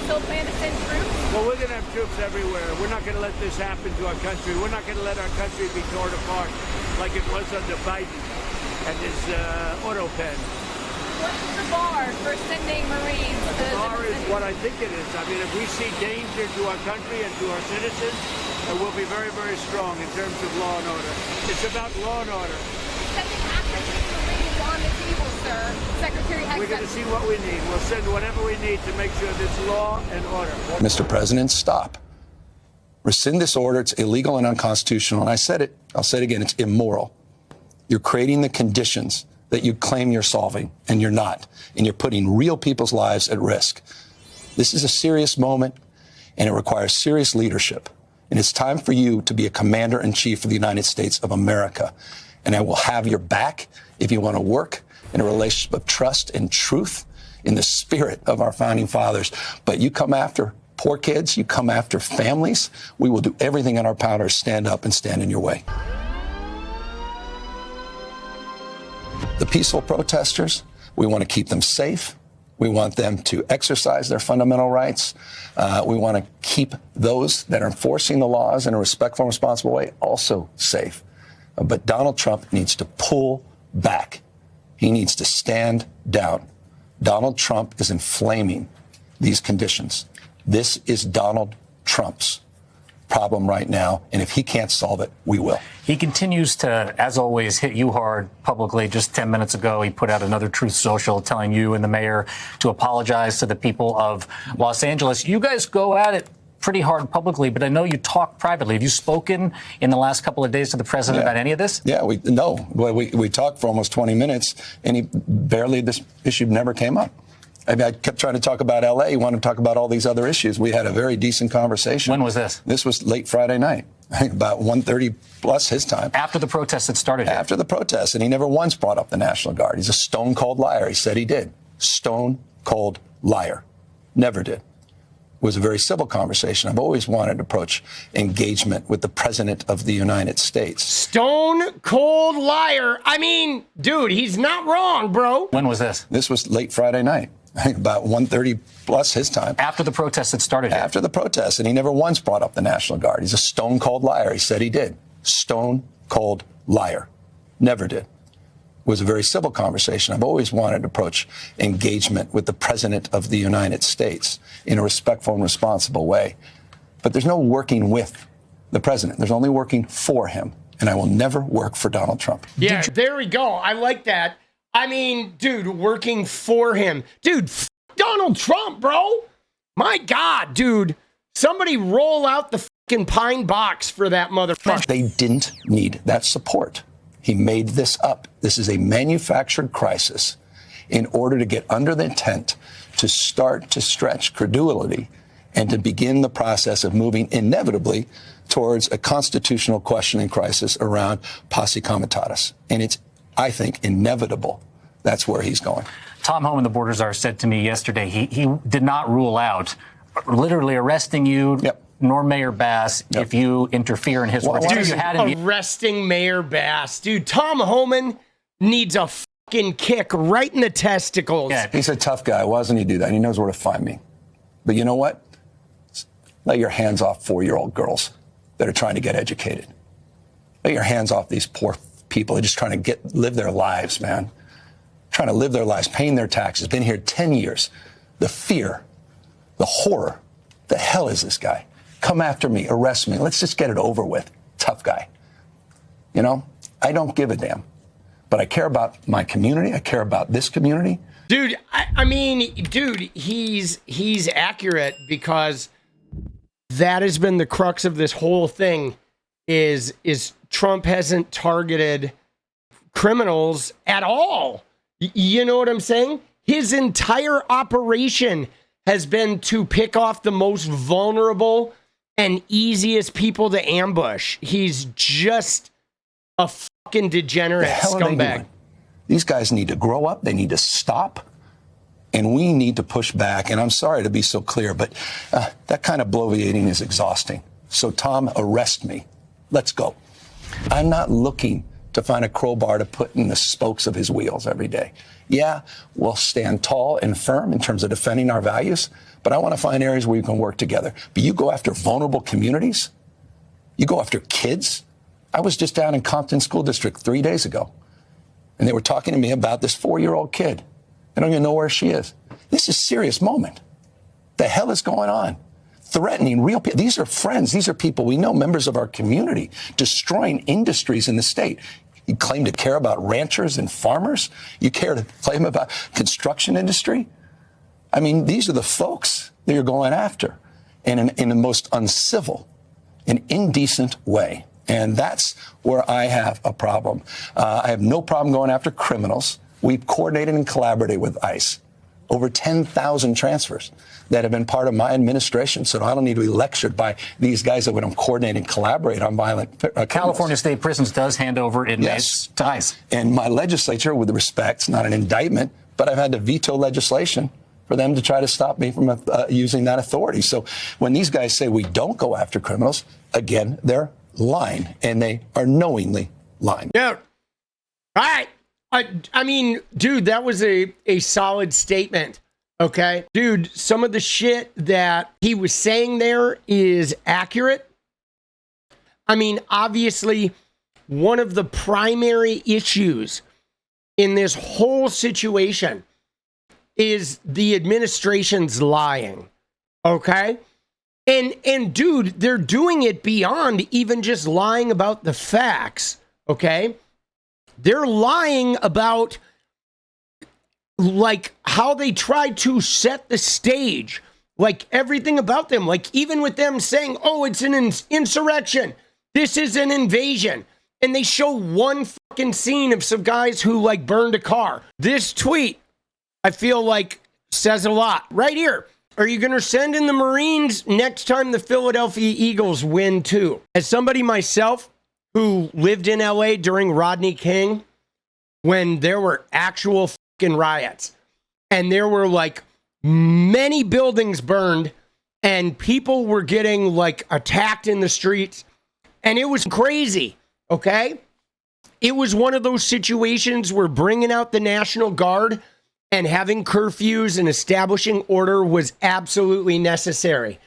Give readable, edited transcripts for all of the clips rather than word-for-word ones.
still plan to send troops? Well, we're going to have troops everywhere. We're not going to let this happen to our country. We're not going to let our country be torn apart like it was under Biden and his auto pen. What's the bar for sending Marines? The bar is what I think it is. I mean, if we see danger to our country and to our citizens, we'll be very, very strong in terms of law and order. It's about law and order. Sending active Marines on the table, sir. Secretary Hexon. We're going to see what we need. We'll send whatever we need to make sure there's law and order. Mr. President, stop. Rescind this order. It's illegal and unconstitutional. And I said it. I'll say it again. It's immoral. You're creating the conditions that you claim you're solving, and you're not. And you're putting real people's lives at risk. This is a serious moment, and it requires serious leadership. And it's time for you to be a commander-in-chief of the United States of America. And I will have your back if you want to work in a relationship of trust and truth in the spirit of our founding fathers. But you come after poor kids, you come after families, we will do everything in our power to stand up and stand in your way. The peaceful protesters, we want to keep them safe. We want them to exercise their fundamental rights. We want to keep those that are enforcing the laws in a respectful and responsible way also safe. But Donald Trump needs to pull back. He needs to stand down. Donald Trump is inflaming these conditions. This is Donald Trump's problem right now, and if he can't solve it, we will. He continues to, as always, hit you hard publicly. Just 10 minutes ago, he put out another Truth Social telling you and the mayor to apologize to the people of Los Angeles. You guys go at it pretty hard publicly, but I know you talk privately. Have you spoken in the last couple of days to the president about any of this? Yeah, we talked for almost 20 minutes, and this issue never came up. I mean, I kept trying to talk about L.A. He wanted to talk about all these other issues. We had a very decent conversation. When was this? This was late Friday night, about 1:30 plus his time. After the protests had started? After the protests, and he never once brought up the National Guard. He's a stone-cold liar. He said he did. Stone-cold liar. Never did. It was a very civil conversation. I've always wanted to approach engagement with the President of the United States. Stone-cold liar. I mean, dude, he's not wrong, bro. When was this? This was late Friday night. About 1:30 plus his time. After the protests had started? After the protests, and he never once brought up the National Guard. He's a stone-cold liar. He said he did. Stone-cold liar. Never did. It was a very civil conversation. I've always wanted to approach engagement with the President of the United States in a respectful and responsible way. But there's no working with the President. There's only working for him. And I will never work for Donald Trump. Yeah, there we go. I like that. I mean, dude, working for him. Dude, Donald Trump, bro. My God, dude. Somebody roll out the fucking pine box for that motherfucker. They didn't need that support. He made this up. This is a manufactured crisis in order to get under the intent to start to stretch credulity and to begin the process of moving inevitably towards a constitutional questioning crisis around 𝗙ecie 𝗶𝗪. And it's, I think, inevitable. That's where he's going. Tom Homan, the border czar, said to me yesterday he did not rule out literally arresting you, nor Mayor Bass, if you interfere in his work. Arresting Mayor Bass. Dude, Tom Homan needs a fucking kick right in the testicles. Yeah. He's a tough guy. Why doesn't he do that? He knows where to find me. But you know what? Let your hands off 4-year-old girls that are trying to get educated. Let your hands off these poor people. They're just trying to live their lives, man. Trying to live their lives, paying their taxes, been here 10 years. The fear, the horror. The hell is this guy? Come after me, arrest me. Let's just get it over with. Tough guy. You know, I don't give a damn. But I care about my community. I care about this community. Dude, I mean, dude, he's accurate because that has been the crux of this whole thing is Trump hasn't targeted criminals at all. You know what I'm saying? His entire operation has been to pick off the most vulnerable and easiest people to ambush. He's just a fucking degenerate scumbag. These guys need to grow up. They need to stop. And we need to push back. And I'm sorry to be so clear, but that kind of bloviating is exhausting. So, Tom, arrest me. Let's go. I'm not looking to find a crowbar to put in the spokes of his wheels every day. Yeah, we'll stand tall and firm in terms of defending our values, but I want to find areas where we can work together. But you go after vulnerable communities, you go after kids. I was just down in Compton School District 3 days ago, and they were talking to me about this 4-year-old kid. I don't even know where she is. This is a serious moment. The hell is going on? Threatening real people. These are friends. These are people we know, members of our community, destroying industries in the state. You claim to care about ranchers and farmers? You claim about construction industry? I mean, these are the folks that you're going after in the most uncivil and indecent way. And that's where I have a problem. I have no problem going after criminals. We've coordinated and collaborated with ICE. Over 10,000 transfers that have been part of my administration, so I don't need to be lectured by these guys that would coordinate and collaborate on violent criminals. California State Prisons does hand over inmates to ICE. And my legislature, with respect, it's not an indictment, but I've had to veto legislation for them to try to stop me from using that authority. So when these guys say we don't go after criminals, again, they're lying, and they are knowingly lying. Yeah. All right. I mean, dude, that was a solid statement. Okay. Dude, some of the shit that he was saying there is accurate. I mean, obviously, one of the primary issues in this whole situation is the administration's lying. Okay. And dude, they're doing it beyond even just lying about the facts. Okay. They're lying about, like, how they tried to set the stage, like everything about them, like even with them saying, oh, it's an insurrection, this is an invasion, and they show one fucking scene of some guys who like burned a car. This tweet, I feel like, says a lot right here. Are you going to send in the Marines next time the Philadelphia Eagles win too? As somebody myself who lived in LA during Rodney King, when there were actual fucking riots, and there were like many buildings burned, and people were getting like attacked in the streets, and it was crazy, okay? It was one of those situations where bringing out the National Guard and having curfews and establishing order was absolutely necessary,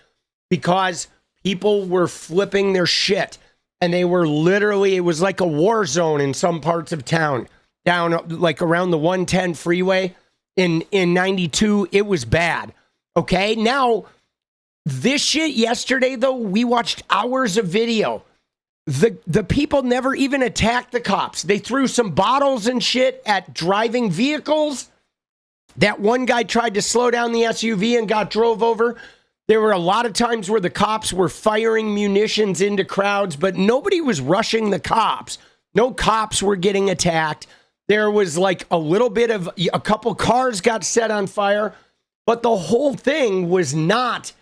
because people were flipping their shit. And they were literally, it was like a war zone in some parts of town, down like around the 110 freeway in 92. It was bad. Okay. Now, this shit yesterday, though, we watched hours of video. The people never even attacked the cops. They threw some bottles and shit at driving vehicles. That one guy tried to slow down the SUV and got drove over. There were a lot of times where the cops were firing munitions into crowds, but nobody was rushing the cops. No cops were getting attacked. There was like a little bit of a couple cars got set on fire, but the whole thing was not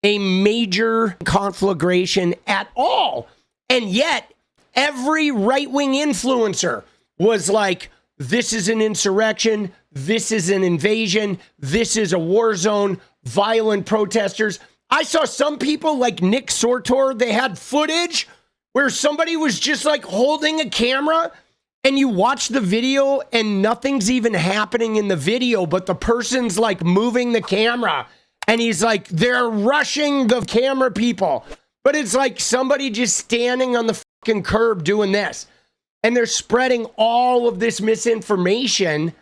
a major conflagration at all. And yet, every right-wing influencer was like, this is an insurrection, this is an invasion, this is a war zone, violent protesters. I saw some people like Nick Sortor, they had footage where somebody was just like holding a camera, and you watch the video and nothing's even happening in the video, but the person's like moving the camera, and he's like, they're rushing the camera people. But it's like somebody just standing on the fucking curb doing this. And they're spreading all of this misinformation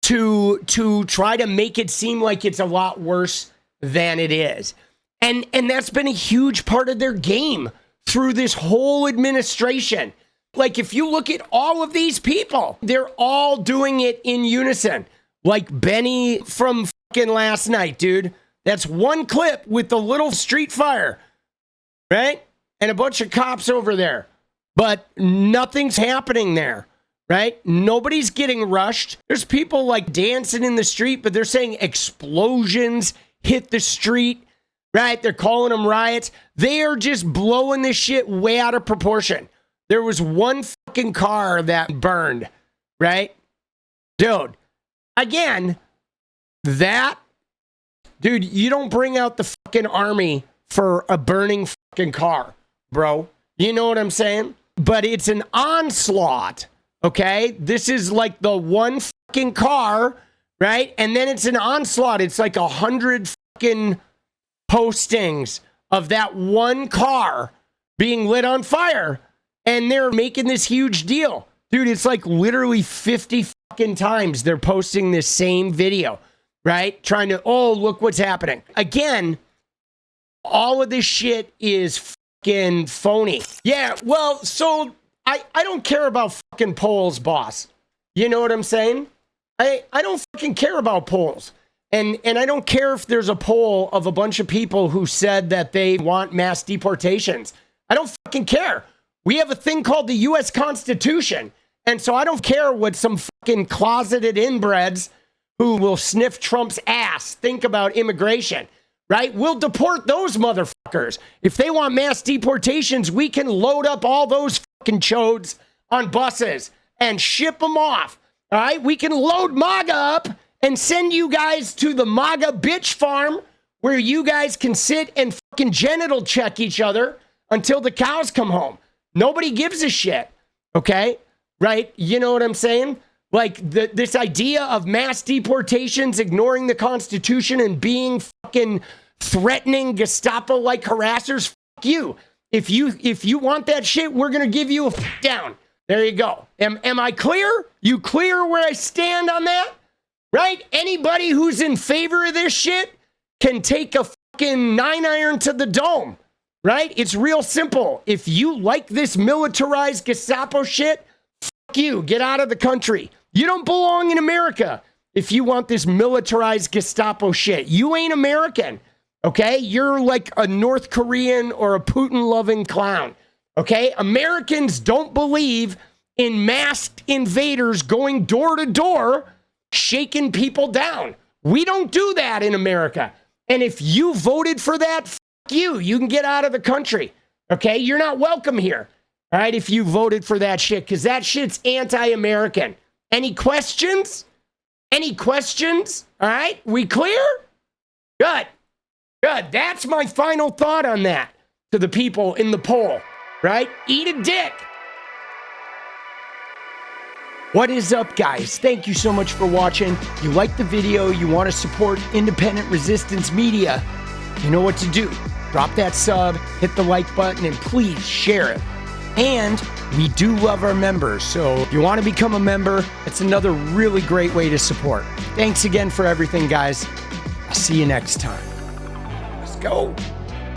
to try to make it seem like it's a lot worse than it is. And that's been a huge part of their game through this whole administration. Like, if you look at all of these people, they're all doing it in unison. Like Benny from fucking last night, dude. That's one clip with the little street fire, right? And a bunch of cops over there. But nothing's happening there, right? Nobody's getting rushed. There's people like dancing in the street, but they're saying explosions hit the street, right? They're calling them riots. They are just blowing this shit way out of proportion. There was one fucking car that burned, right? Dude, again, dude, you don't bring out the fucking army for a burning fucking car, bro. You know what I'm saying? but it's an onslaught. Okay, this is like the one fucking car, right? And then it's an onslaught. It's like 100 fucking postings of that one car being lit on fire, and they're making this huge deal. Dude, it's like literally 50 fucking times they're posting this same video, right? Trying to, oh, look what's happening. Again, all of this shit is fucking phony. Yeah, well, so I don't care about fucking polls, boss. You know what I'm saying? I don't fucking care about polls. And I don't care if there's a poll of a bunch of people who said that they want mass deportations. I don't fucking care. We have a thing called the U.S. Constitution. And so I don't care what some fucking closeted inbreds who will sniff Trump's ass think about immigration, right? We'll deport those motherfuckers. If they want mass deportations, we can load up all those fucking chodes on buses and ship them off. All right, we can load MAGA up and send you guys to the MAGA bitch farm where you guys can sit and fucking genital check each other until the cows come home. Nobody gives a shit, okay? Right? You know what I'm saying? Like this idea of mass deportations, ignoring the Constitution and being fucking threatening Gestapo-like harassers, fuck you. If you want that shit, we're going to give you a down. There you go. Am I clear? You clear where I stand on that? Right? Anybody who's in favor of this shit can take a fucking 9-iron to the dome. Right? It's real simple. If you like this militarized Gestapo shit, fuck you. Get out of the country. You don't belong in America if you want this militarized Gestapo shit. You ain't American. Okay? You're like a North Korean or a Putin-loving clown. Okay? Americans don't believe in masked invaders going door to door, shaking people down. We don't do that in America. And if you voted for that, fuck you. You can get out of the country. Okay? You're not welcome here. All right? If you voted for that shit, because that shit's anti-American. Any questions? Any questions? All right? We clear? Good. Good. That's my final thought on that to the people in the poll, right? Eat a dick. What is up, guys? Thank you so much for watching. You like the video, you want to support independent resistance media, you know what to do. Drop that sub, hit the like button, and please share it. And we do love our members, so if you want to become a member, it's another really great way to support. Thanks again for everything, guys. I'll see you next time. Let's go.